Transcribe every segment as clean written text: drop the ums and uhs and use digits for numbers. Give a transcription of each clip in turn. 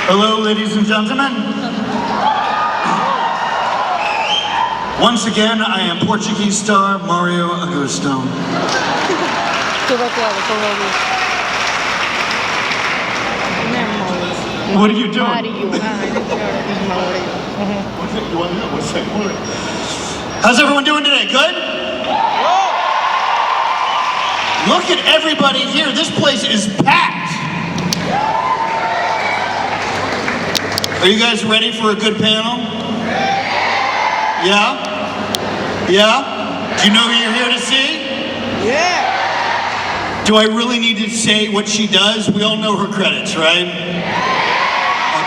Hello, ladies and gentlemen. Once again, I am Portuguese star Mario Augusto. What are you doing? How's everyone doing today? Good? Look at everybody here. This place is packed. Are you guys ready for a good panel? Yeah? Yeah? Do you know who you're here to see? Yeah. Do I really need to say what she does? We all know her credits, right?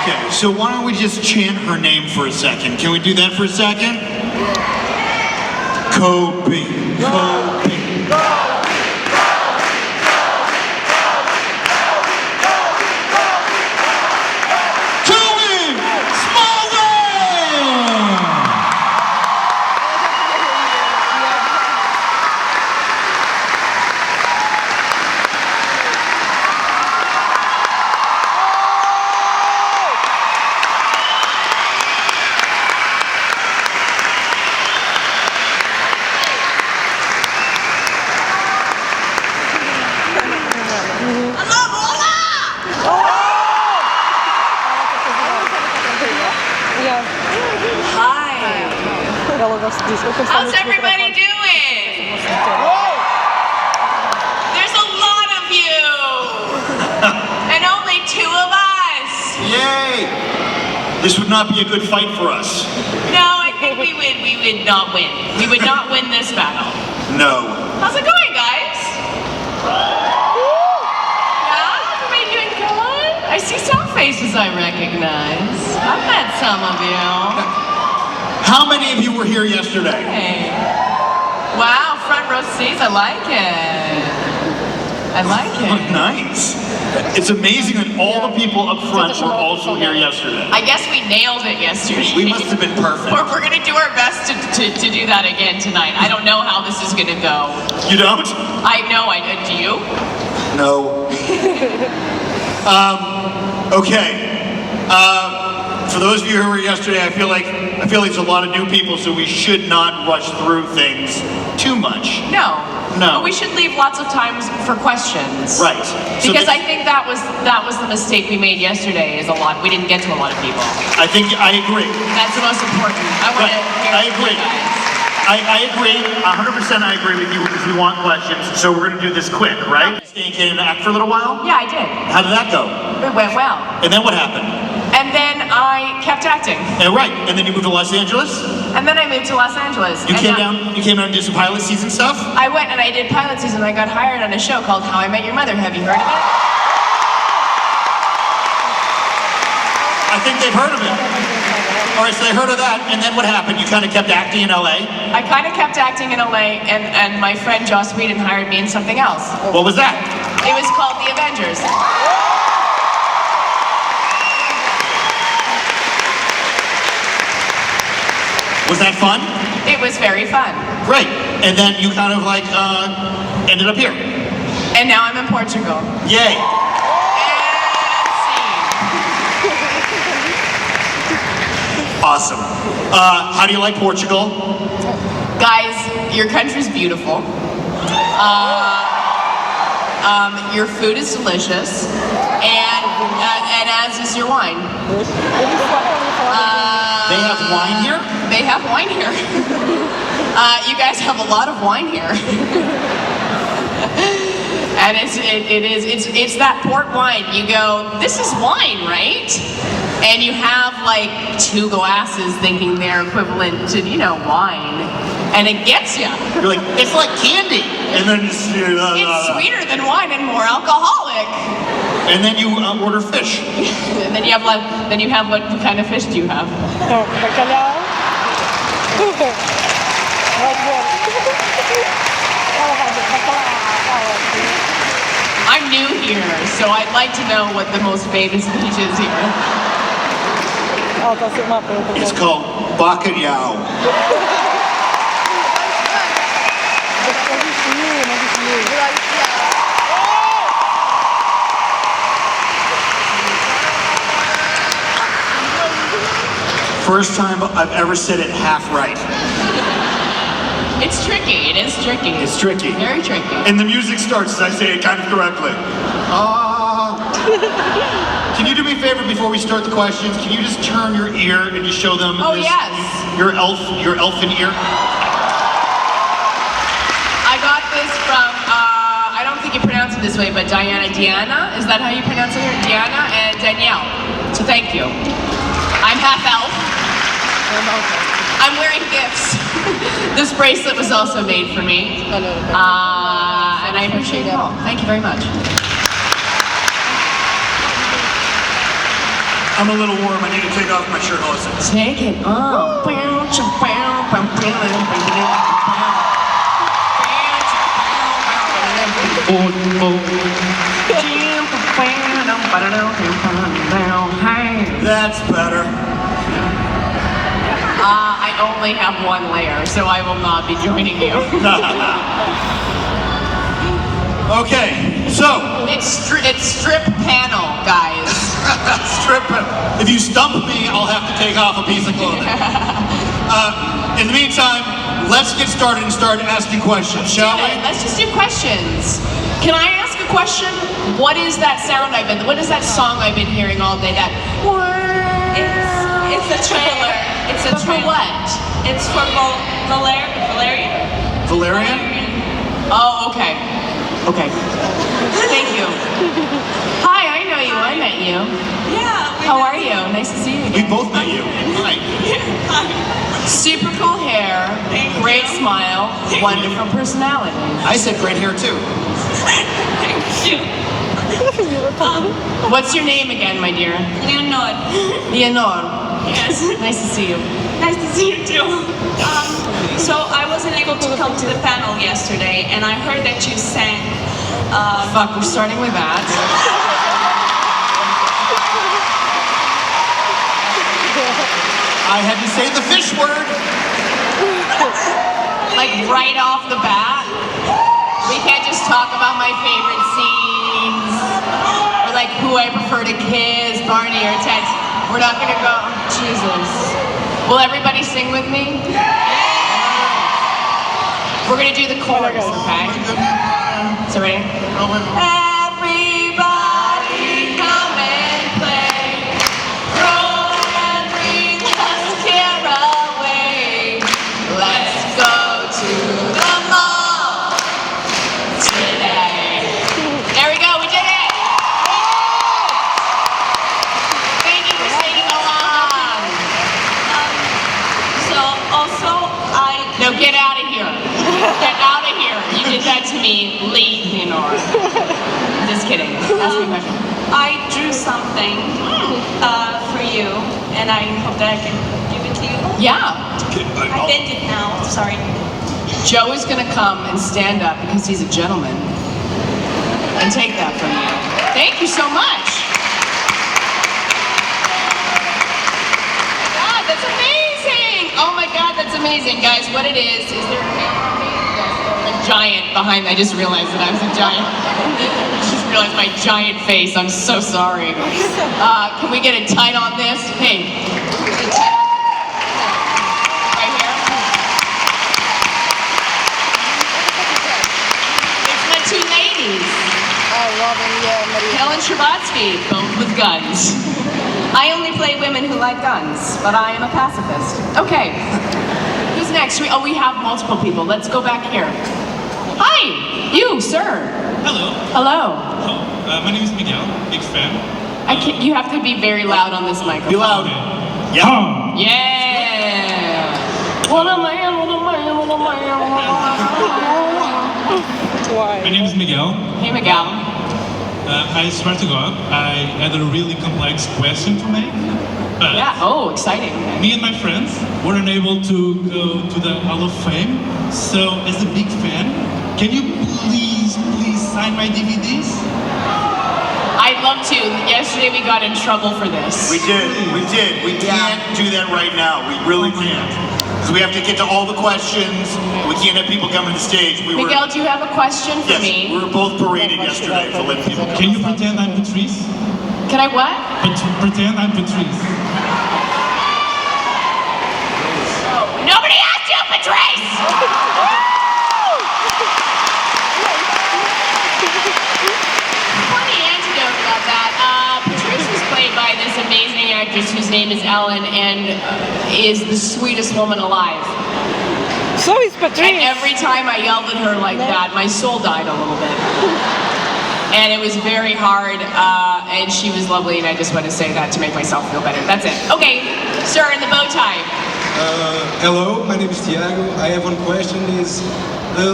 Okay, so why don't we just chant her name for a second? Can we do that for a second? Cobie, Cobie. How's everybody doing? There's a lot of you, and only 2 of us. Yay! This would not be a good fight for us. No, I think we would not win. We would not win this battle. No. How's it going, guys? Yeah, everybody doing good? I see some faces I recognize. I've met some of you. How many of you were here yesterday? Hey. Wow, front row seats, I like it. I like it. Oh, nice. It's amazing that all the people up front were also here yesterday. I guess we nailed it yesterday. We must have been perfect. We're going to do our best to do that again tonight. I don't know how this is going to go. You don't? I know, do you? No. Okay. For those of you who were yesterday, I feel like there's a lot of new people, so we should not rush through things too much. No. No. But we should leave lots of time for questions. Right. Because I think that was the mistake we made yesterday. We didn't get to a lot of people. I agree. That's the most important. I agree. I agree. 100% I agree with you because we want questions. So we're going to do this quick, right? Stay in Canada and act for a little while? Yeah, I did. How did that go? It went well. And then what happened? And then I kept acting. Right. And then you moved to Los Angeles? And then I moved to Los Angeles. You came down and did some pilot season stuff? I went and I did pilot season. I got hired on a show called How I Met Your Mother. Have you heard of it? I think they've heard of it. All right, so they heard of that, and then what happened? You kind of kept acting in LA? I kind of kept acting in LA, and my friend Joss Whedon hired me in something else. What was that? It was called The Avengers. Was that fun? It was very fun. Great. And then you kind of ended up here. And now I'm in Portugal. Yay. Awesome. How do you like Portugal? Guys, your country's beautiful. Your food is delicious, and as is your wine. They have wine here? They have wine here. You guys have a lot of wine here. And it's that port wine. You go, this is wine, right? And you have like 2 glasses thinking they're equivalent to, wine. And it gets you. You're like, it's like candy. And then it's sweeter than wine and more alcoholic. And then you order fish. And then you have what kind of fish do you have? I'm new here, so I'd like to know what the most famous beach is here. It's called bacalhau. First time I've ever said it half right. It's tricky. It is tricky. It's tricky. Very tricky. And the music starts as I say it kind of correctly. Can you do me a favor before we start the questions? Can you just turn your ear and just show them this, yes. your elfin ear? I got this from, I don't think you pronounce it this way, but Diana, is that how you pronounce it here? Diana and Danielle. So thank you. I'm half elf. I'm wearing gifts. This bracelet was also made for me. And I appreciate it all. Thank you very much. I'm a little warm. I need to take off my shirt also. Take it off. That's better. I only have one layer, so I will not be joining you. Okay, so. It's strip panel, guys. Strip panel. If you stump me, I'll have to take off a piece of clothing. In the meantime, let's get started and start asking questions, shall we? Let's just do questions. Can I ask a question? What is that sound what is that song I've been hearing all day? That. It's a trailer. It's a For trailer. what? It's for Valerian. Valerian? Oh, okay. Okay. Thank you. Hi, I know you. I met you. Yeah. How are you? Nice to see you We again. both met you. Hi. Super cool hair, great smile, wonderful personality. I said great hair too. Thank you. What's your name again, my dear? Leonor. Leonor. Yes. Nice to see you. Nice to see you too. So I wasn't able to come to the panel yesterday, and I heard that you sang. Fuck, we're starting with that. I had to say the fish word. Like right off the bat. We can't just talk about my favorite scenes or like who I prefer to kiss, Barney or Ted. We're not gonna go. Jesus. Will everybody sing with me? We're gonna do the chorus, okay? So ready? Everybody come and play. Roll and breathe, let's care away. Let's go to the mall today. There we go, we did it! Thank you for singing along. So also No, get out of here. Get out of here. You did that to me. Leave, Leonora. Just kidding. Ask me a question. I drew something for you, and I hope that I can give it to you. Yeah. I bent it now. Sorry. Joe is going to come and stand up because he's a gentleman and take that from you. Thank you so much. God, that's amazing. Oh my God, that's amazing. Guys, what it is there a camera on me? Yes, a giant behind me. I just realized that I was a giant. I just realized my giant face. I'm so sorry. Can we get it tight on this? Hey. Right here. It's my two ladies. Helen Sherbatsky, both with guns. I only play women who like guns, but I am a pacifist. Okay. Who's next? We have multiple people. Let's go back here. Hi, you, sir. Hello. Hello. My name is Miguel. Big fan. You have to be very loud on this microphone. Be loud. Okay. Yeah. Yeah. What a man, what a man, what a man, what a man. My name is Miguel. Hey, Miguel. I swear to God, I had a really complex question to make. But Yeah. Oh, exciting. me and my friends were unable to go to the Hall of Fame. So, as a big fan, can you please sign my DVDs? I'd love to. Yesterday we got in trouble for this. We did. We can't do that right now. We really can't. Because we have to get to all the questions. We can't have people coming to the stage. Miguel, do you have a question for Yes, we me? were both paraded yesterday for letting people come. Can you pretend I'm Patrice? Can I what? Pretend I'm Patrice. Patrice! Funny anecdote about that. Patrice was played by this amazing actress whose name is Ellen and is the sweetest woman alive. So is And Patrice. every time I yelled at her like that, my soul died a little bit. And it was very hard, and she was lovely, and I just want to say that to make myself feel better. That's it. Okay, sir in the bow tie. Hello, my name is Thiago. I have one question is,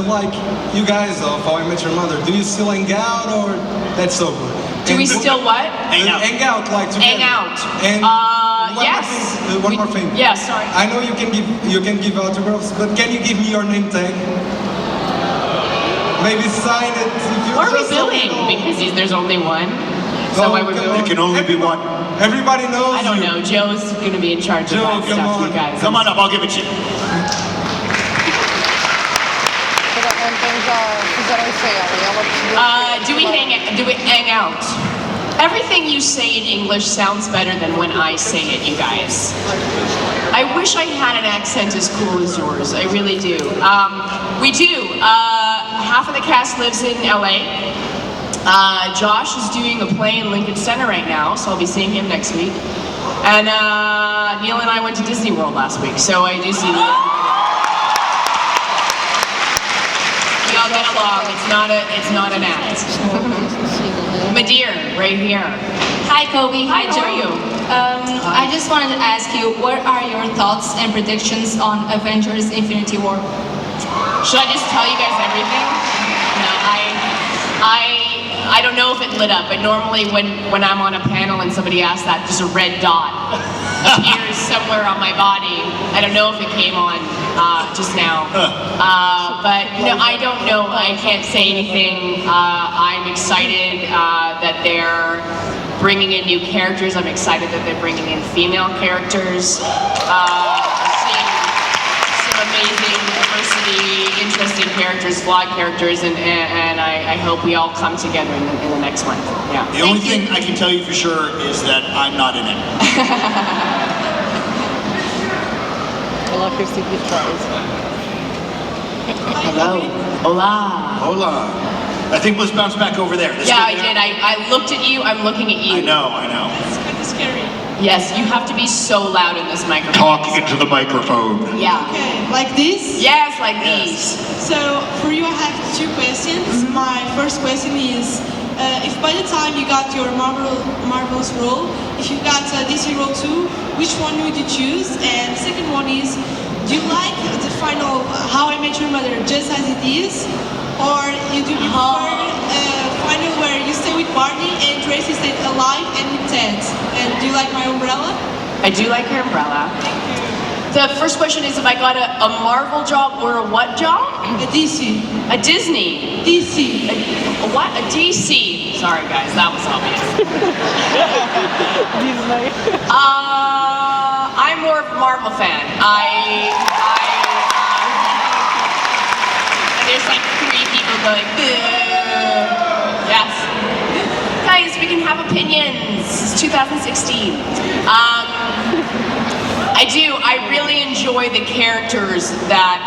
like, you guys of How I Met Your Mother, do you still hang out or that's over? Do we still what? Hang out. Hang out, like together. Hang out. And Yes. one more thing. Yeah, sorry. I know you can give autographs, but can you give me your name tag? Maybe sign it. If you What are we just let me billing? know. Because there's only one. So why we're come billing? on. There can only be one. Everybody knows I don't you. know. Joe's gonna be in charge Joe, of that come stuff, on. you guys. Come on up, I'll give it to you. Então já fizeram isso aí, ela precisou. Do we hang out? Everything you say in English sounds better than when I say it, you guys. I wish I had an accent as cool as yours. I really do. We do. Half of the cast lives in LA. Josh is doing a play in Lincoln Center right now, so I'll be seeing him next week. And Neil and I went to Disney World last week, so I do see that. We all get along. It's not an act. Madeir, right here. Hi, Cobie. Hi, How are Joe. you? I just wanted to ask you, what are your thoughts and predictions on Avengers Infinity War? Should I just tell you guys everything? No, I don't know if it lit up, but normally when I'm on a panel and somebody asks that, just a red dot appears somewhere on my body. I don't know if it came on just now. But no, I don't know. I can't say anything. I'm excited that they're bringing in new characters. I'm excited that they're bringing in female characters. Seeing some amazing diversity, interesting characters, flawed characters, and I hope we all come together in the next one. Yeah. The only thing I can tell you for sure is that I'm not in it. Ela fez seguir atrás. Hello. Hola. Hola. I think let's bounce back over there. This Yeah, way I there. did. I looked at you. I'm looking at you. I know. It's kind of scary. Yes, you have to be so loud in this microphone. Talk into the microphone. Yeah. Okay, like this? Yes, like these. So for you I have two questions. My first question is, if by the time you got your Marvel's role, if you got a DC role too, which one would you choose? And the second one is, do you like the final How I Met Your Mother just as it is? Or you prefer final where you stay with Barney and Tracy stayed alive and with Ted? And do you like my umbrella? I do like her umbrella. The first question is if I got a Marvel job or a what job? A DC. A Disney. DC. A what? A DC. Sorry guys, that was obvious. Disney. I'm more of a Marvel fan. There's like 3 people going, yes. Guys, we can have opinions. It's 2016. I do. I really enjoy the characters that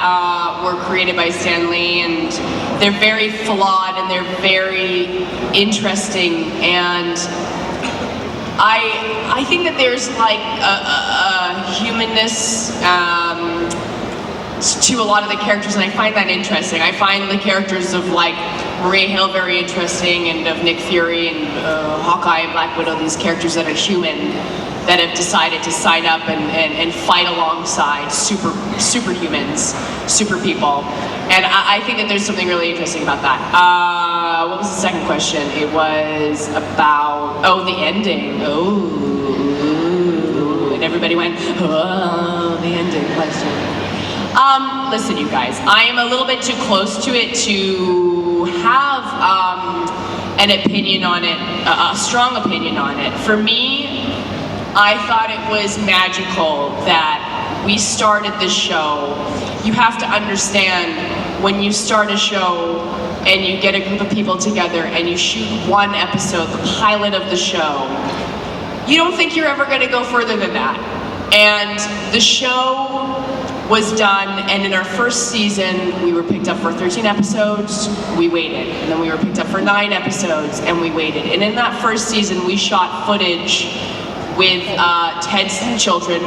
were created by Stan Lee, and they're very flawed and they're very interesting. And I think that there's like a humanness to a lot of the characters, and I find that interesting. I find the characters of like Maria Hill very interesting, and of Nick Fury and Hawkeye and Black Widow, these characters that are human, that have decided to sign up and fight alongside superhumans, super people. And I think that there's something really interesting about that. What was the second question? It was about, the ending. And everybody went, the ending question. Listen, you guys, I am a little bit too close to it to have an opinion on it, a strong opinion on it. For me, I thought it was magical that we started this show. You have to understand, when you start a show and you get a group of people together and you shoot one episode, the pilot of the show, you don't think you're ever going to go further than that. And the show was done, and in our first season, we were picked up for 13 episodes, we waited. And then we were picked up for 9 episodes, and we waited. And in that first season, we shot footage with Ted's children,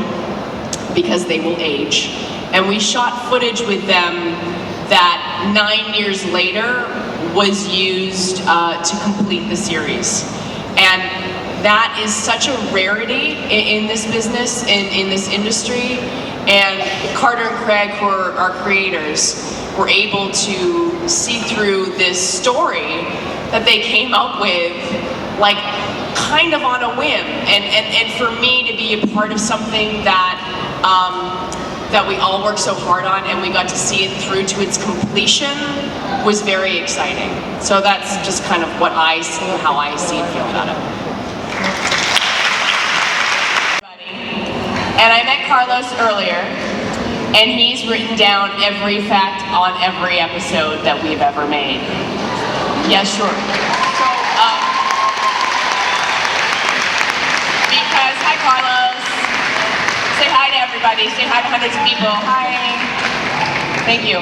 because they will age. And we shot footage with them that 9 years later was used to complete the series. And that is such a rarity in this business, in this industry. And Carter and Craig, who are our creators, were able to see through this story that they came up with, like, kind of on a whim. And for me to be a part of something that that we all worked so hard on, and we got to see it through to its completion, was very exciting. So that's just kind of what I see, how I see and feel about it. And I met Carlos earlier, and he's written down every fact on every episode that we've ever made. Yeah, sure. So, because, hi Carlos. Say hi to everybody. Say hi to hundreds of people. Hi. Thank you.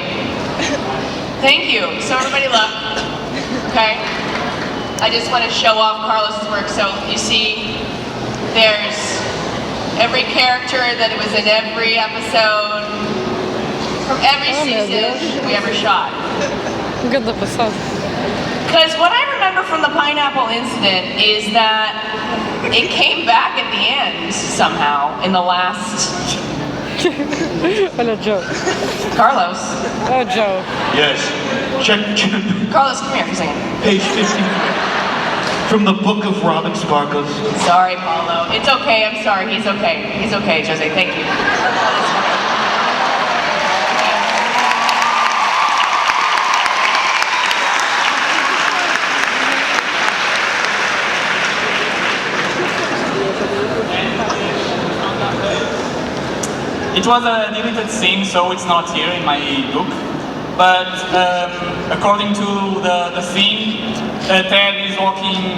Thank you. So everybody look. Okay. I just want to show off Carlos's work. So you see, there's every character that was in every episode from every season we ever shot. Good episode. Because what I remember from the pineapple incident is that it came back at the end somehow in the last. Hello, Joe. Carlos. Oh, Joe. Yes. Check. Carlos, come here for a second. Page 53. From the Book of Robin Sparkles. Sorry, Paulo. It's okay. I'm sorry. He's okay. He's okay, Jose. Thank you. It was a deleted scene, so it's not here in my book. But according to the scene, Ted is walking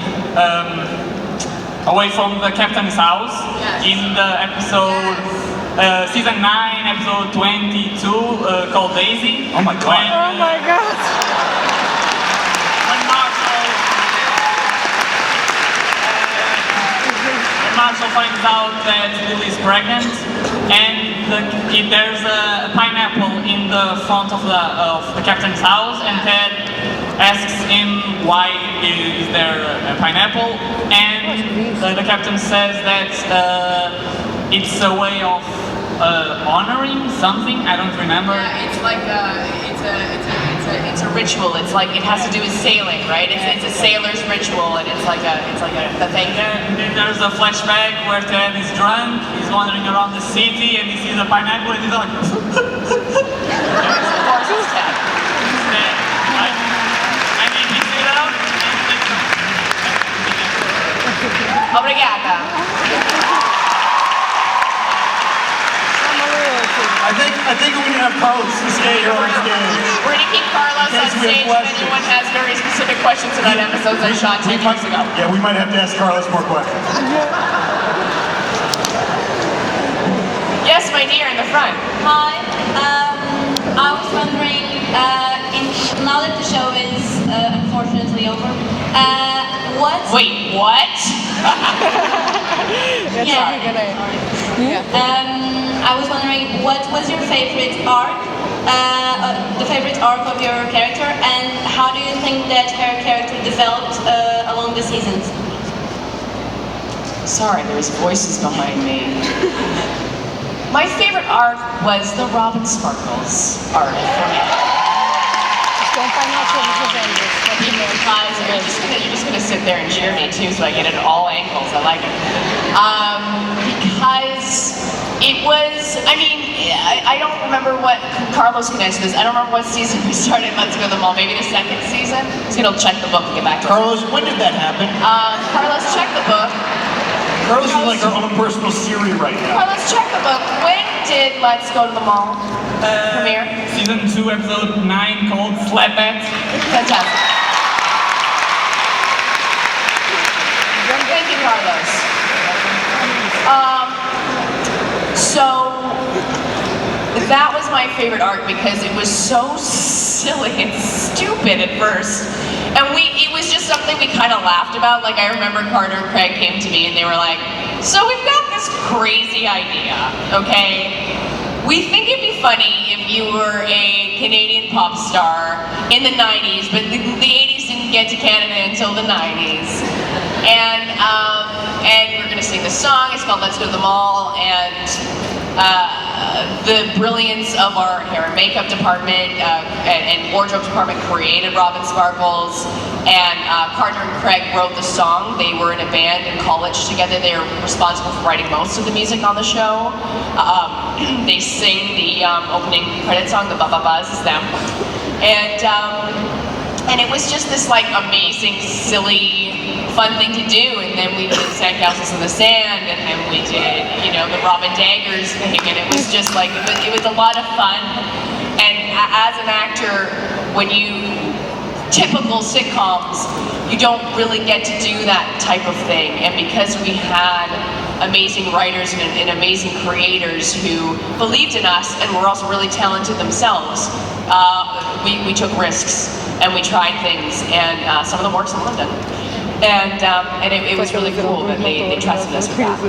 away from the captain's house in the episode, season 9, episode 22, called Daisy. Oh my god. Oh my god. When Marshall finds out that Lily is pregnant, and there's a pineapple in the front of the captain's house, and Ted asks him why is there a pineapple, and the captain says that it's a way of honoring something. I don't remember. Yeah, it's like it's a ritual. It's like it has to do with sailing, right? It's a sailor's ritual, and it's like a thing. And then there's a flashback where Ted is drunk, he's wandering around the city, and he sees a pineapple, and he's like, Of course, it's Ted. I mean, he stood up, and Obrigada. I think we have Carlos to stay here on stage. We're gonna keep Carlos on In case we have stage if questions. anyone has very specific questions about episodes I shot 10 years ago. Yeah, we might have to ask Carlos more questions. Yes, my dear, in the front. Hi. I was wondering, now that the show is unfortunately over, Wait, what? I was wondering, what was your favorite arc, the favorite arc of your character, and how do you think that her character developed along the seasons? Sorry, there's voices behind me. My favorite arc was the Robin Sparkles arc for me. Because you're just gonna sit there and cheer me too, so I get it at all angles. I like it. Because it was, I mean, I don't remember what, Carlos can answer this, I don't remember what season we started Let's Go to the Mall, maybe the second season? I'm just gonna check the book and get back to us. Carlos, when did that happen? Carlos, check the book. Carlos is like our own personal Siri right now. Carlos, check the book. When did Let's Go to the Mall premiere? Season 2, episode 9, called Slap It. Fantastic. Thank you, Carlos. So that was my favorite arc because it was so silly and stupid at first. And it was just something we kind of laughed about. Like, I remember Carter and Craig came to me and they were like, so we've got this crazy idea, okay? We think it'd be funny if you were a Canadian pop star in the 90s, but the 80s didn't get to Canada until the 90s. And we're gonna sing this song, it's called Let's Go to the Mall, and the brilliance of our hair and makeup department and wardrobe department created Robin Sparkles, and Carter and Craig wrote the song. They were in a band in college together. They were responsible for writing most of the music on the show. They sing the opening credit song, the Ba Ba Buzz, is them. And it was just this like amazing, silly, fun thing to do. And then we did Sandcastles in the Sand, and then we did, you know, the Robin Daggers thing, and it was just like, it was a lot of fun. And as an actor, when typical sitcoms, you don't really get to do that type of thing. And because we had amazing writers and amazing creators who believed in us and were also really talented themselves, we took risks and we tried things, and some of them worked, some of them didn't. And it was really cool that they trusted us with that.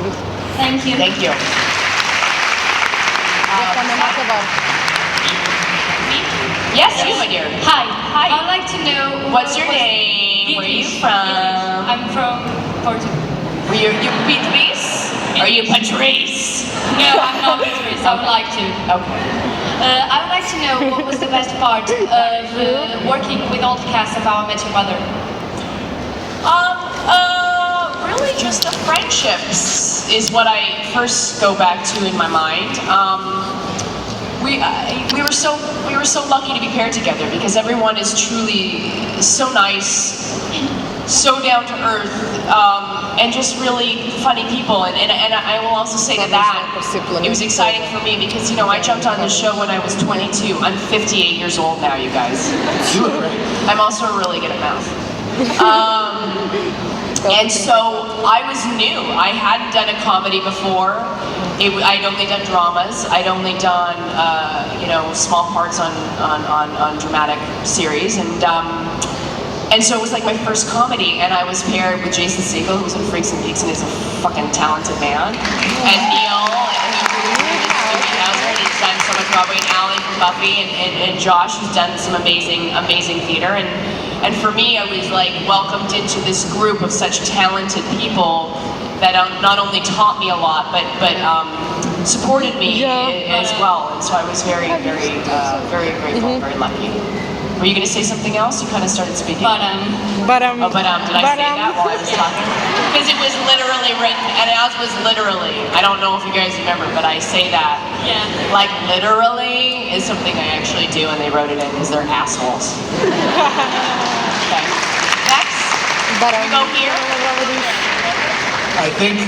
Thank you. Thank you. Yes, you, my dear. Hi. Hi. I'd like to know. What's your name? Where are you from? I'm from Portugal. Were you Beatrice? Are you Patrice? No, I'm not Beatrice. I would like to. Okay. I would like to know what was the best part of working with all the cast of How I Met Your Mother. Really just the friendships is what I first go back to in my mind. We were so lucky to be paired together because everyone is truly so nice, so down to earth, and just really funny people. And I will also say to that, it was exciting for me because, you know, I jumped on this show when I was 22. I'm 58 years old now, you guys. You look great. I'm also really good at math. And so I was new. I hadn't done a comedy before. I'd only done dramas. I'd only done, you know, small parts on dramatic series, and so it was like my first comedy. And I was paired with Jason Segel, who was in Freaks and Geeks and is a fucking talented man, and Neil, and he's done so much Broadway, and Allie from Buffy, and Josh, who's done some amazing theater. And for me, I was like welcomed into this group of such talented people that not only taught me a lot, but supported me as well. And so I was very grateful, very lucky. Were you going to say something else? You kind of started speaking. But did I say that while I was talking? Because it was literally written, and as was literally. I don't know if you guys remember, but I say that. Yeah. Like literally is something I actually do, and they wrote it in because they're assholes. Okay. Next. We go here. I think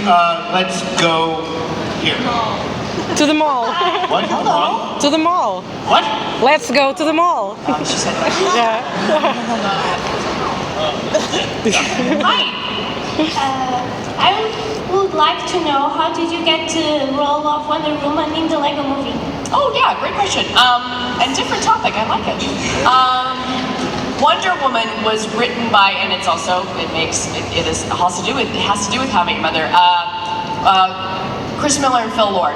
let's go here. To the mall. What? Hello? To the mall. What? Let's go to the mall. She said that. Yeah. Hi. I would like to know, how did you get the role of Wonder Woman in the Lego movie? Oh yeah, great question. And different topic, I like it. Wonder Woman was written by, and it's also, it has to do with How I Met Your Mother. Chris Miller and Phil Lord,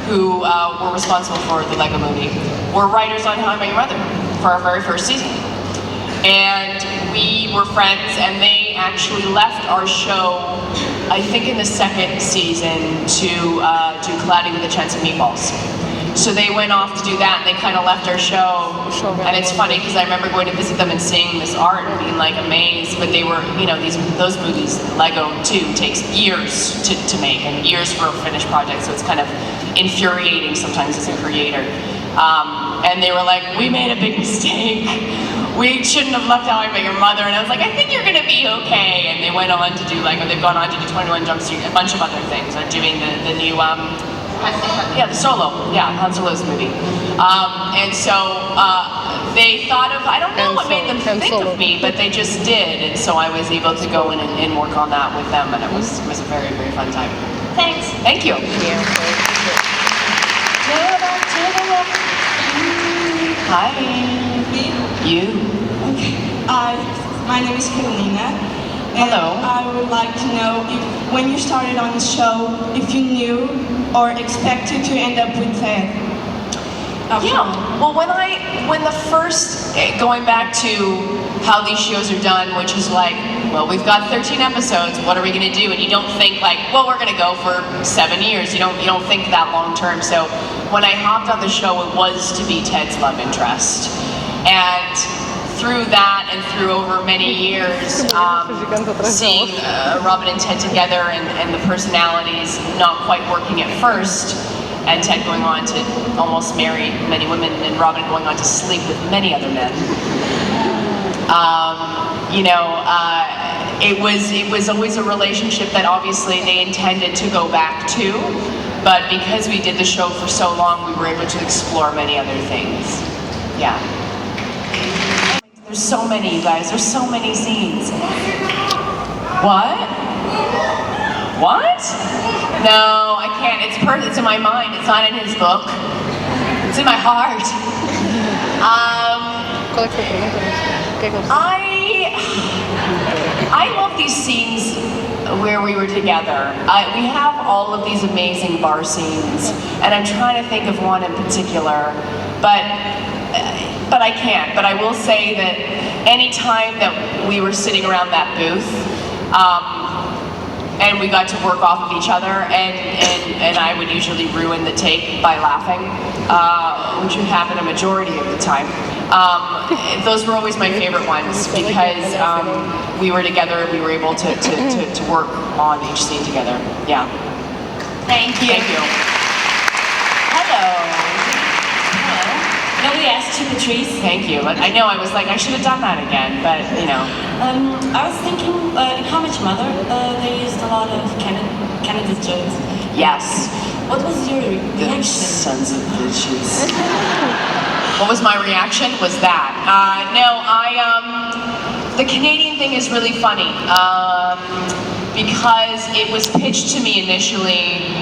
who were responsible for the Lego movie, were writers on How I Met Your Mother for our very first season. And we were friends, and they actually left our show, I think in the second season, to do Cloudy with a Chance of Meatballs. So they went off to do that, and they kind of left our show. And it's funny because I remember going to visit them and seeing this art and being like amazed. But they were, you know, those movies, Lego too, takes years to make and years for a finished project. So it's kind of infuriating sometimes as a creator. And they were like, we made a big mistake. We shouldn't have left How I Met Your Mother. And I was like, I think you're gonna be okay. And they went on to do Lego. They've gone on to do 21 Jump Street, a bunch of other things. They're doing the new the Solo, Han Solo's movie. And so they thought of, I don't know what made them think of me, but they just did. And so I was able to go in and work on that with them, and it was a very, very fun time. Thanks. Thank you. Hi. Me? You. Okay. My name is Carolina. And Hello. I would like to know if, when you started on the show, if you knew or expected to end up with Ted. Yeah. Well, when the first, going back to how these shows are done, which is like, well, we've got 13 episodes, what are we gonna do? And you don't think like, well, we're gonna go for 7 years. You don't think that long term. So when I hopped on the show, it was to be Ted's love interest. And through that and through over many years, seeing Robin and Ted together and the personalities not quite working at first, and Ted going on to almost marry many women, and Robin going on to sleep with many other men. It was always a relationship that obviously they intended to go back to, but because we did the show for so long, we were able to explore many other things. Yeah. There's so many, you guys. There's so many scenes. What? What? No, I can't. It's in my mind. It's not in his book. It's in my heart. I love these scenes where we were together. We have all of these amazing bar scenes, and I'm trying to think of one in particular, but I can't. But I will say that any time that we were sitting around that booth, and we got to work off of each other, and I would usually ruin the take by laughing, which would happen a majority of the time. Those were always my favorite ones because we were together, we were able to work on each scene together. Yeah. Thank you. Thank you. Hello. Nobody asked you, Patrice. Thank you. I know, I was like, I should have done that again, but you know. I was thinking, in How Much Mother, they used a lot of Canada's jokes. Yes. What was your reaction? Sons of bitches. What was my reaction? Was that? The Canadian thing is really funny because it was pitched to me initially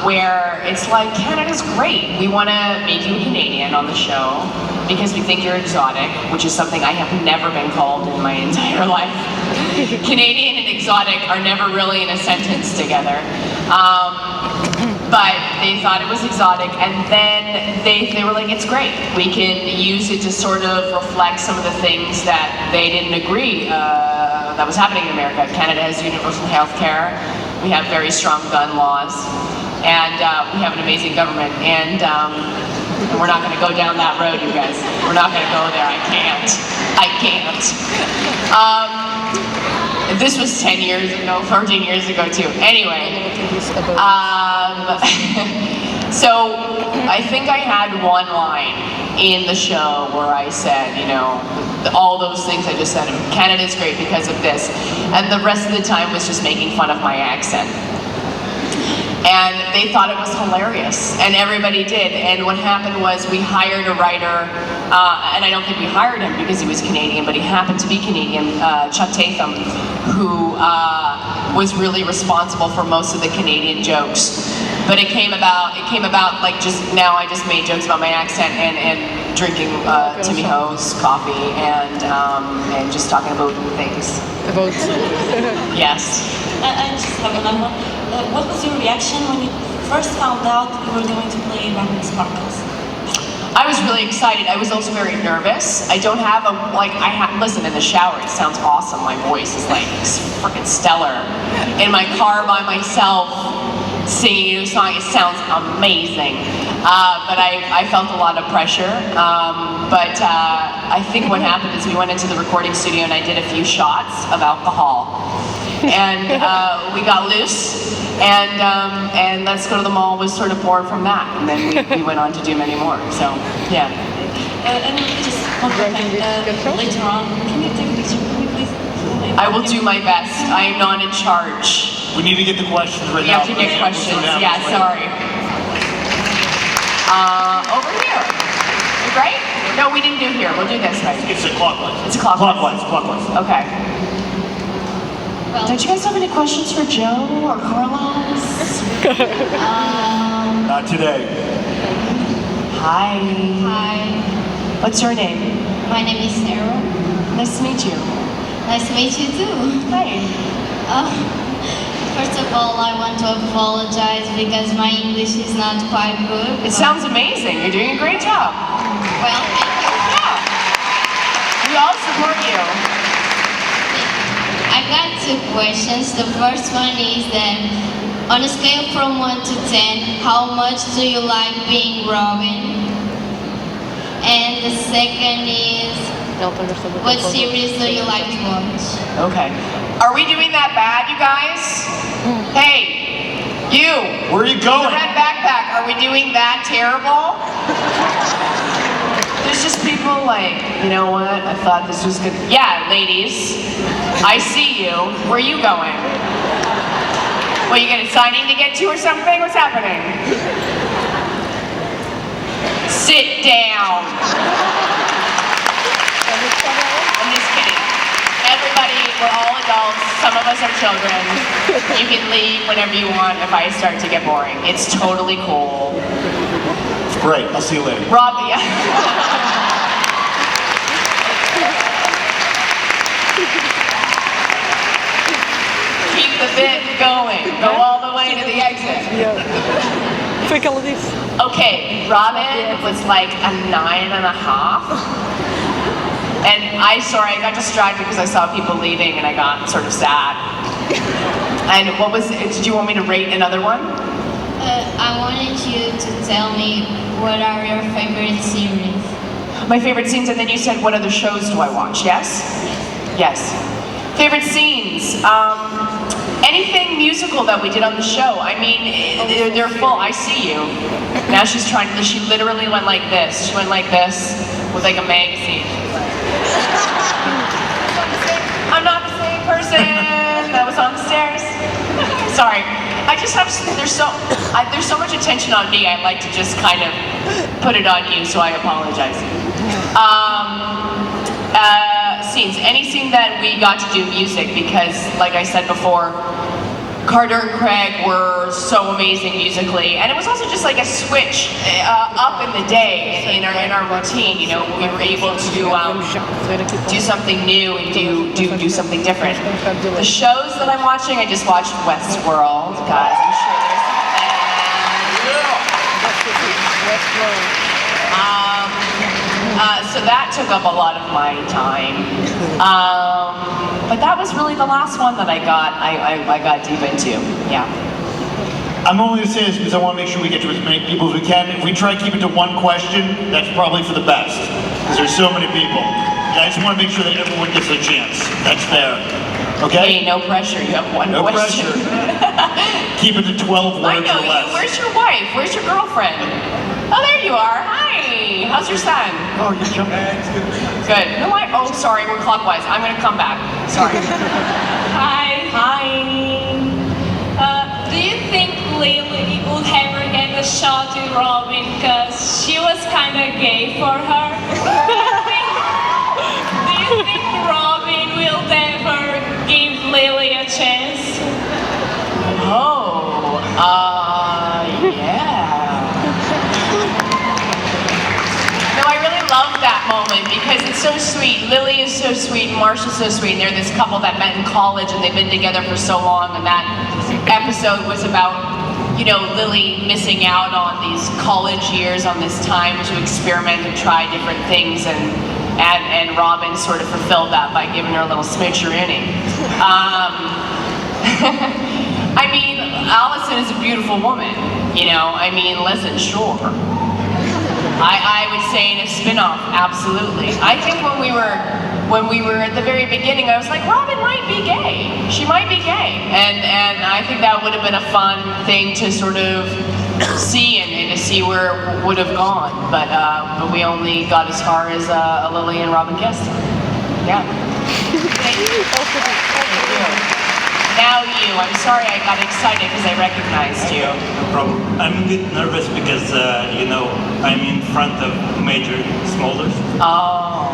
where it's like, Canada's great. We want to make you a Canadian on the show because we think you're exotic, which is something I have never been called in my entire life. Canadian and exotic are never really in a sentence together. But they thought it was exotic, and then they were like, it's great. We can use it to sort of reflect some of the things that they didn't agree that was happening in America. Canada has universal health care. We have very strong gun laws, and we have an amazing government, and we're not going to go down that road, you guys. We're not going to go there. I can't. This was 10 years ago, 14 years ago too. Anyway, so I think I had one line in the show where I said, you know, all those things I just said. Canada's great because of this, and the rest of the time was just making fun of my accent. And they thought it was hilarious, and everybody did. And what happened was we hired a writer, and I don't think we hired him because he was Canadian, but he happened to be Canadian, Chuck Tatham, who was really responsible for most of the Canadian jokes. But it came about like just now I just made jokes about my accent and drinking Timmy Ho's coffee and just talking about things. About Yes. I just have another one. What was your reaction when you first found out you were going to play Robin Sparkles? I was really excited. I was also very nervous. I don't have listen, in the shower it sounds awesome. My voice is like freaking stellar. In my car by myself singing a song, it sounds amazing. But I felt a lot of pressure. But I think what happened is we went into the recording studio and I did a few shots of alcohol. And we got loose. And Let's Go to the Mall was sort of born from that, and then we went on to do many more. So, yeah. And just one more thing. Later on, can you take a picture with me, please? I will do my best. I am not in charge. We need to get the questions written We have out. to get questions. Yeah, sorry. Over here. Right? No, we didn't do here. We'll do this, right? It's a clockwise. It's a clockwise. Clockwise. Okay. Don't you guys have any questions for Joe or Carlos? Not today. Hi. Hi. What's your name? My name is Sarah. Nice to meet you. Nice to meet you too. Hi. First of all, I want to apologize because my English is not quite good. It sounds amazing. You're doing a great job. Well, thank you. Yeah. We all support you. I got two questions. The first one is that on a scale from 1 to 10, how much do you like being Robin? And the second is, what series do you like to watch? Okay. Are we doing that bad, you guys? Hey, you. Where are you The going? red backpack. Are we doing that terrible? There's just people like, you know what? I thought this was good. Yeah, ladies. I see you. Where are you going? What, you got a signing to get to or something? What's happening? Sit down. I'm just kidding. Everybody, we're all adults. Some of us are children. You can leave whenever you want if I start to get boring. It's totally cool. Great, I'll see you later. Rob, yeah. Keep the bit going. Go all the way to the exit. Foi que ela disse. Okay, Robin was like a 9.5. And I got distracted because I saw people leaving and I got sort of sad. And what was it? Did you want me to rate another one? I wanted you to tell me what are your favorite series. My favorite scenes, and then you said, what other shows do I watch? Yes? Yes. Favorite scenes? Anything musical that we did on the show. I mean, they're full. I see you. Now she literally went like this. She went like this with like a magazine. I'm not the same person that was on the stairs. Sorry. I just have, there's so much attention on me, I like to just kind of put it on you, so I apologize. Scenes, any scene that we got to do music, because like I said before, Carter and Craig were so amazing musically, and it was also just like a switch up in the day in our routine. You know, we were able to do something new and do something different. The shows that I'm watching, I just watched Westworld, guys. I'm sure there's so that took up a lot of my time. But that was really the last one that I got deep into. Yeah. I'm only going to say this because I want to make sure we get to as many people as we can. If we try to keep it to one question, that's probably for the best, because there's so many people. I just want to make sure that everyone gets a chance. That's fair. Okay? Hey, no pressure. You have one no question. Pressure. Keep it to 12 words I know or less. you. Where's your wife? Where's your girlfriend? Oh, there you are. Hi. How's your son? Oh, you're jumping. Good. No, oh, sorry. We're clockwise. I'm going to come back. Sorry. Hi. Hi. Do you think Lily would ever get a shot with Robin because she was kind of gay for her? Do you think Robin will ever give Lily a chance? Oh, yeah. No, I really love that moment because it's so sweet. Lily is so sweet, Marsha's so sweet, and they're this couple that met in college and they've been together for so long, and that episode was about, you know, Lily missing out on these college years, on this time to experiment and try different things, and Robin sort of fulfilled that by giving her a little smoocheroonie. I mean, Allison is a beautiful woman, you know, I mean, listen, sure. I would say in a spin-off, absolutely. I think when we were at the very beginning, I was like, Robin might be gay. She might be gay. And I think that would have been a fun thing to sort of see and to see where it would have gone. But we only got as far as Lily and Robin kissed. Yeah. Thank you. Now you. I'm sorry I got excited because I recognized you. No problem. I'm a bit nervous because, you know, I'm in front of Major Smulders. Oh.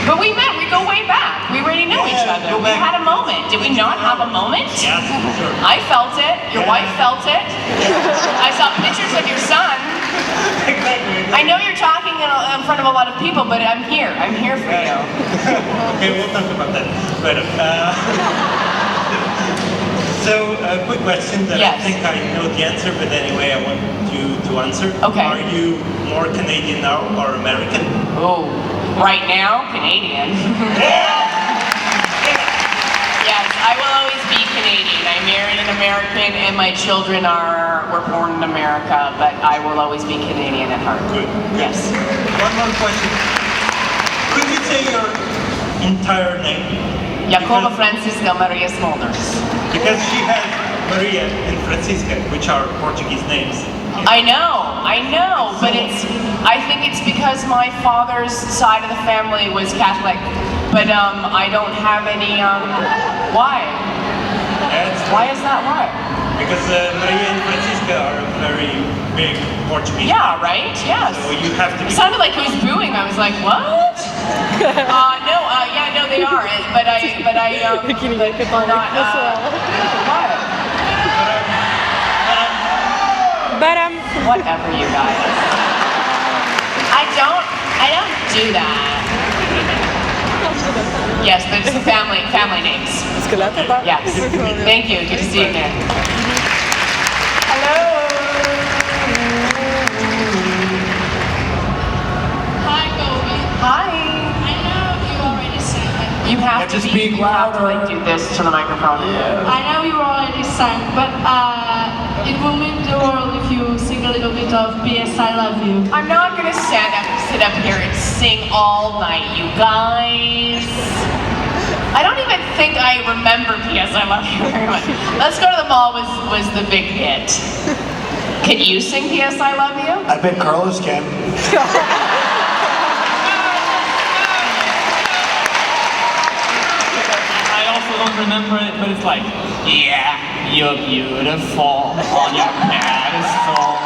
But we met. We go way back. We already know each other. We had a moment. Did we not have a moment? Yes, sure. I felt it. Your wife felt it. I saw pictures of your son. Exactly. I know you're talking in front of a lot of people, but I'm here. I'm here for you. Okay, we'll talk about that later. So, a quick question that Yes. I think I know the answer, but anyway, I want you to answer. Okay. Are you more Canadian now or American? Oh, right now, Canadian. Yes, I will always be Canadian. I married an American, and my children were born in America, but I will always be Canadian at heart. Good. Yes. One more question. Could you say your entire name? Jacoba Because- Francisca Maria Smulders. Because she has Maria and Francisca, which are Portuguese names. I know, but I think it's because my father's side of the family was Catholic, but I don't have any, why? Why is that why? Because Maria and Francisca are very big Portuguese. Yeah, right? Yes. So you have to It be. sounded like he was booing. I was like, what? No, they are. But not. What? Whatever, you guys. I don't do that. Yes, but it's family names. Yes. Thank you. Good to see you again. Hello. Hi, Cobie. Hi. I know you already sang. You have to speak louder. Like do this to the microphone. I know you already sang, but it will mean the world if you sing a little bit of P.S. I Love You. I'm not gonna sit up here and sing all night, you guys. I don't even think I remember P.S. I Love You very much. Let's Go to the Mall was the big hit. Can you sing P.S. I Love You? I bet Carlos can. I also don't remember it, but it's like, yeah, you're beautiful on your pedestal.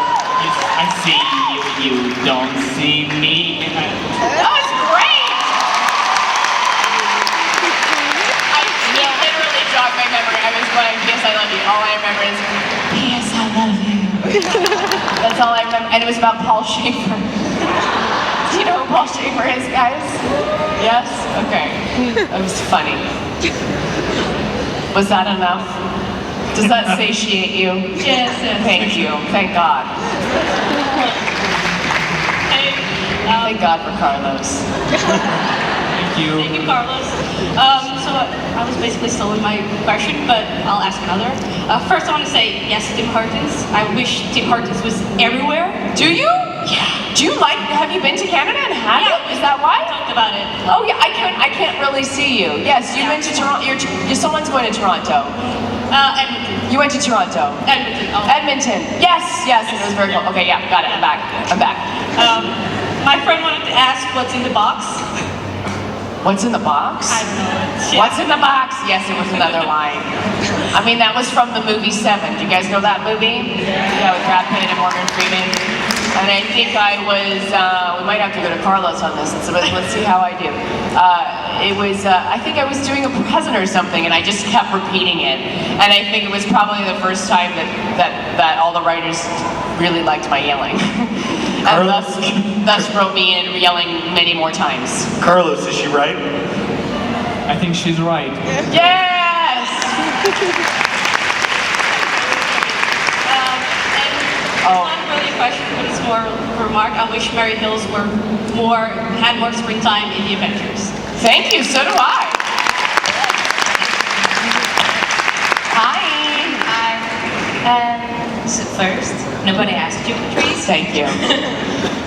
I see you, you don't see me. That was great! I literally jogged my memory. I was going, P.S. I Love You. All I remember is, P.S. I Love You. That's all I remember. And it was about Paul Schaefer. Do you know who Paul Schaefer is, guys? Yes? Okay. That was funny. Was that enough? Does that satiate you? Yes. Thank you. Thank God. Thank God for Carlos. Thank you. Thank you, Carlos. So I was basically still in my question, but I'll ask another. First, I want to say yes, Tim Hortons. I wish Tim Hortons was everywhere. Do you? Yeah. Do you have you been to Canada and had it? Is that why? We talked about it. Oh yeah, I can't really see you. Yes, you went to Toronto. Someone's going to Toronto. Edmonton. You went to Toronto. Edmonton. Oh. Edmonton. Yes, and it was very cool. Okay, yeah, got it. I'm back. My friend wanted to ask what's in the box. What's in the box? I don't know. What's in the box? Yes, it was another line. I mean, that was from the movie Seven. Do you guys know that movie? Yeah, with Brad Pitt and Morgan Freeman. And I think I was, we might have to go to Carlos on this, but let's see how I do. I think I was doing a present or something, and I just kept repeating it. And I think it was probably the first time that all the writers really liked my yelling. And thus wrote me in yelling many more times. Carlos, is she right? I think she's right. Yes! It's not really a question, but it's more a remark. I wish Mary Hills had more screen time in the Avengers. Thank you, so do I. Hi. So first, nobody asked you, Patrice. Thank you.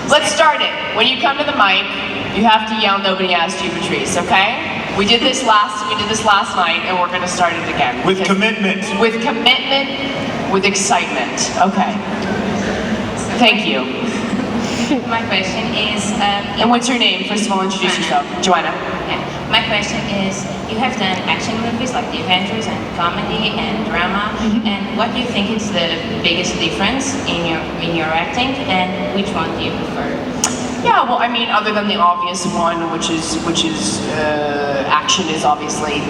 Let's start it. When you come to the mic, you have to yell, "Nobody asked you, Patrice," okay? We did this last night, and we're going to start it again. With commitment. With commitment, with excitement. Okay. Thank you. My question is... And what's your name? First of all, introduce yourself. Joanna. Yeah. My question is, you have done action movies like The Avengers and comedy and drama, and what do you think is the biggest difference in your acting, and which one do you prefer? Yeah, well, I mean, other than the obvious one, which is action is obviously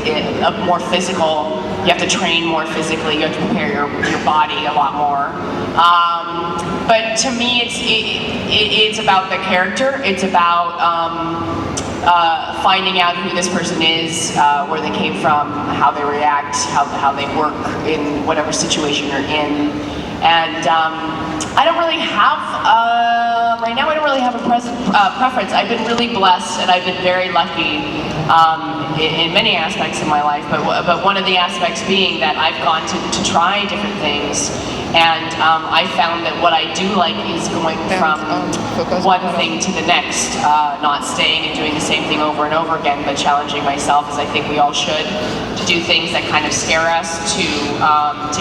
more physical. You have to train more physically. You have to prepare your body a lot more. but to me, it's about the character. It's about finding out who this person is, where they came from, how they react, how they work in whatever situation you're in. And I don't really have, right now I don't really have a preference. I've been really blessed and I've been very lucky in many aspects of my life, but one of the aspects being that I've gone to try different things. And I found that what I do like is going from one thing to the next, not staying and doing the same thing over and over again, but challenging myself, as I think we all should, to do things that kind of scare us, to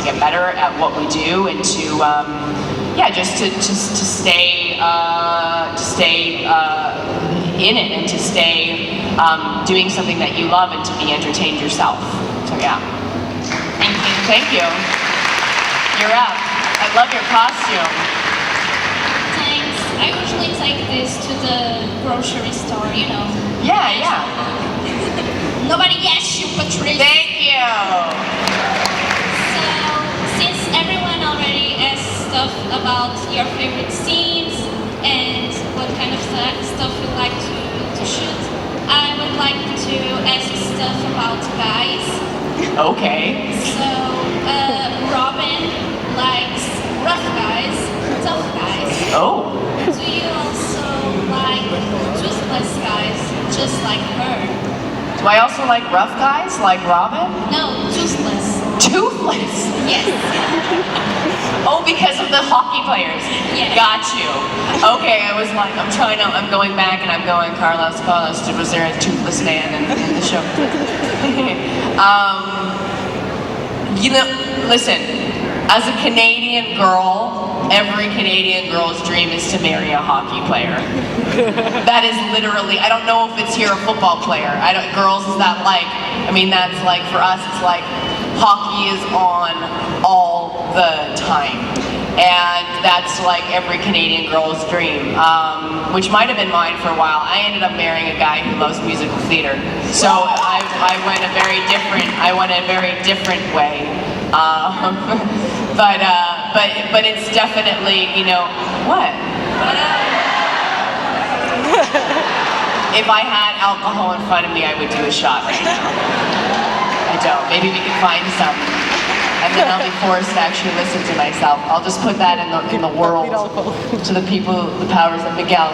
get better at what we do, and to yeah, just to stay in it, and to stay doing something that you love, and to be entertained yourself. So yeah. Thank you. Thank you. You're up. I love your costume. Thanks. I usually take this to the grocery store, you know. Yeah, yeah. Nobody asked you, Patrice. Thank you. So, since everyone already asked stuff about your favorite scenes and what kind of stuff you like to shoot, I would like to ask stuff about guys. Okay. So, Robin likes rough guys, tough guys. Oh. Do you also like toothless guys, just like her? Do I also like rough guys, like Robin? No, toothless. Toothless? Yes. Oh, because of the hockey players. Yes. Got you. Okay, I was like, I'm going back and I'm going, Carlos, was there a toothless man in the show? You know, listen, as a Canadian girl, every Canadian girl's dream is to marry a hockey player. That is literally, I don't know if it's here a football player. Girls, is that like, I mean, that's like, for us, it's like, hockey is on all the time. And that's like every Canadian girl's dream, which might have been mine for a while. I ended up marrying a guy who loves musical theater. So I went a very different way. But it's definitely, you know, what? If I had alcohol in front of me, I would do a shot right now. I don't. Maybe we can find some. And then I'll be forced to actually listen to myself. I'll just put that in the world to the people, the powers of Miguel.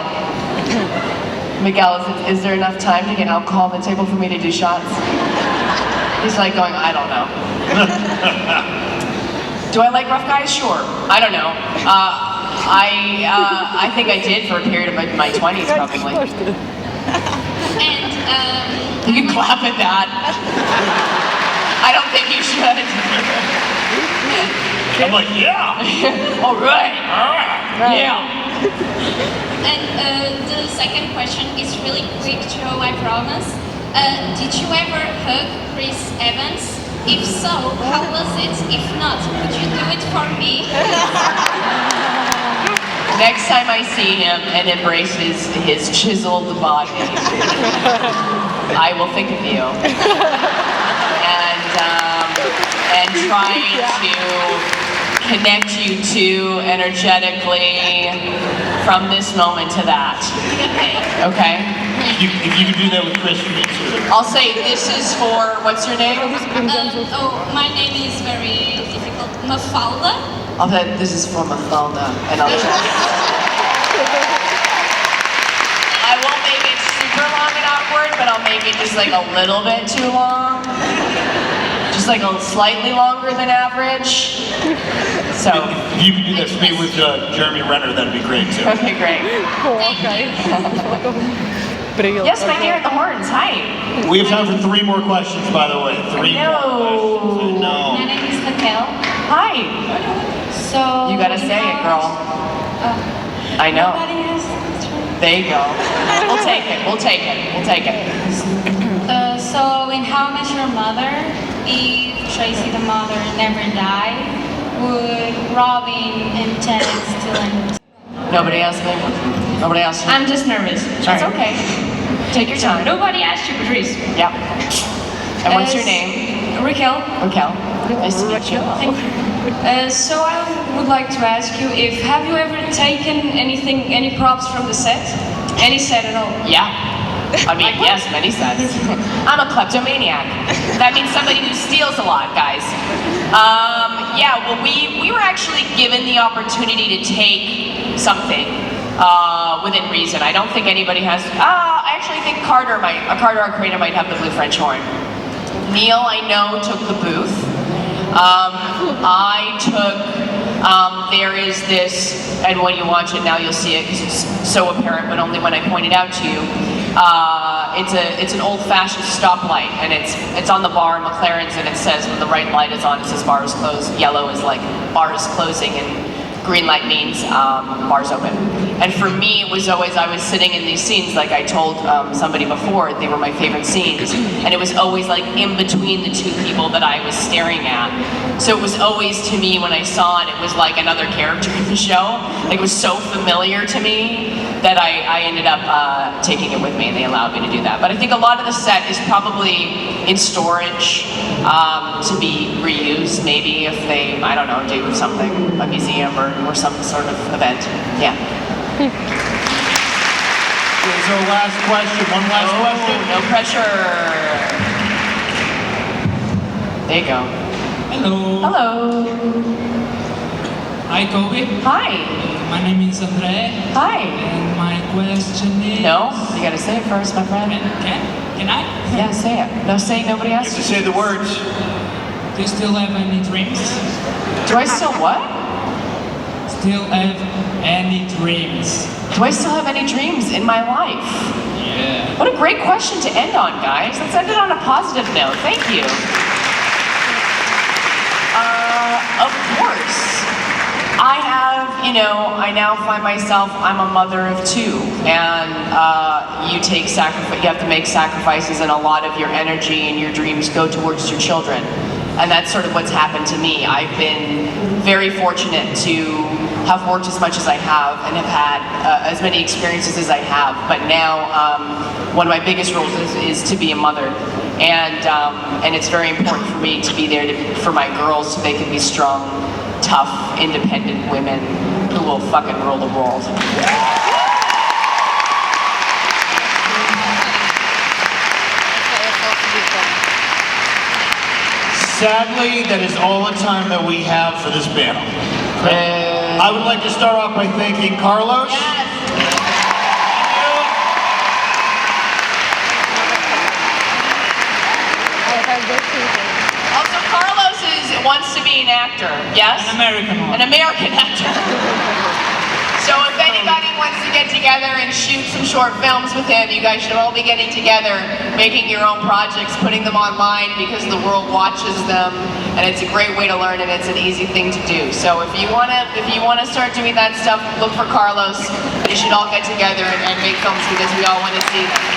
Miguel, is there enough time to get alcohol on the table for me to do shots? He's like going, I don't know. Do I like rough guys? Sure. I don't know. I think I did for a period of my 20s, probably. And, you can clap at that. I don't think you should. I'm like, yeah. All right. Yeah. And the second question is really quick, Joe, I promise. Did you ever hug Chris Evans? If so, how was it? If not, could you do it for me? Next time I see him and embraces his chiseled body, I will think of you. And trying to connect you two energetically from this moment to that. Okay? If you could do that with Chris, me too. I'll say this is for, what's your name? My name is very difficult. Mafalda? I'll say this is for Mafalda, and I'll just... I won't make it super long and awkward, but I'll make it just like a little bit too long. Just like a slightly longer than average. So. If you could do that for me with Jeremy Renner, that'd be great too. Okay, great. Yes, my dear, at the horns. Hi. We have time for 3 more questions, by the way. 3 more questions. My name is Raquel. Hi. So You gotta say it, girl. I know. There you go. We'll take it. We'll take it. We'll take it. So in How I Met Your Mother, if Tracy the mother never died, would Robin and Ted still end? Nobody asked me. Nobody asked me. I'm just nervous. It's okay. Take your time. Nobody asked you, Patrice. Yep. And what's your name? Raquel. Raquel. Nice to meet you. Thank you. So I would like to ask you if have you ever taken any props from the set? Any set at all? Yeah. I mean, yes, many sets. I'm a kleptomaniac. That means somebody who steals a lot, guys. Yeah, well, we were actually given the opportunity to take something within reason. I don't think anybody has. I actually think Carter, our creator, might have the blue French horn. Neil, I know, took the booth. I took. There is this, and when you watch it now, you'll see it because it's so apparent, but only when I point it out to you. It's an old-fashioned stoplight, and it's on the bar, McLaren's, and it says when the right light is on, it says bar is closed. Yellow is like bar is closing, and green light means bar's open. And for me, it was always, I was sitting in these scenes, like I told somebody before, they were my favorite scenes, and it was always like in between the two people that I was staring at. So it was always, to me, when I saw it, it was like another character in the show. Like, it was so familiar to me that I ended up taking it with me, and they allowed me to do that. But I think a lot of the set is probably in storage to be reused, maybe if they, I don't know, do something, a museum or some sort of event. Yeah. Here's our last question. One last question. No pressure. There you go. Hello. Hello. Hi, Cobie. Hi. My name is Andre. Hi. And my question is... No, you gotta say it first, my friend. Can I? Yeah, say it. No, say nobody else. You have to say the words. Do you still have any dreams? Do I still what? Still have any dreams? Do I still have any dreams in my life? Yeah. What a great question to end on, guys. Let's end it on a positive note. Thank you. Of course. I have, I now find myself, I'm a mother of two, and you have to make sacrifices, and a lot of your energy and your dreams go towards your children. And that's sort of what's happened to me. I've been very fortunate to have worked as much as I have and have had as many experiences as I have. But now, one of my biggest roles is to be a mother. And it's very important for me to be there for my girls so they can be strong, tough, independent women who will fucking rule the world. Sadly, that is all the time that we have for this panel. I would like to start off by thanking Carlos. Yes. Also, Carlos wants to be an actor, yes? An American one. An American actor. So if anybody wants to get together and shoot some short films with him, you guys should all be getting together, making your own projects, putting them online because the world watches them, and it's a great way to learn, and it's an easy thing to do. So if you wanna start doing that stuff, look for Carlos. You should all get together and make films because we all want to see them.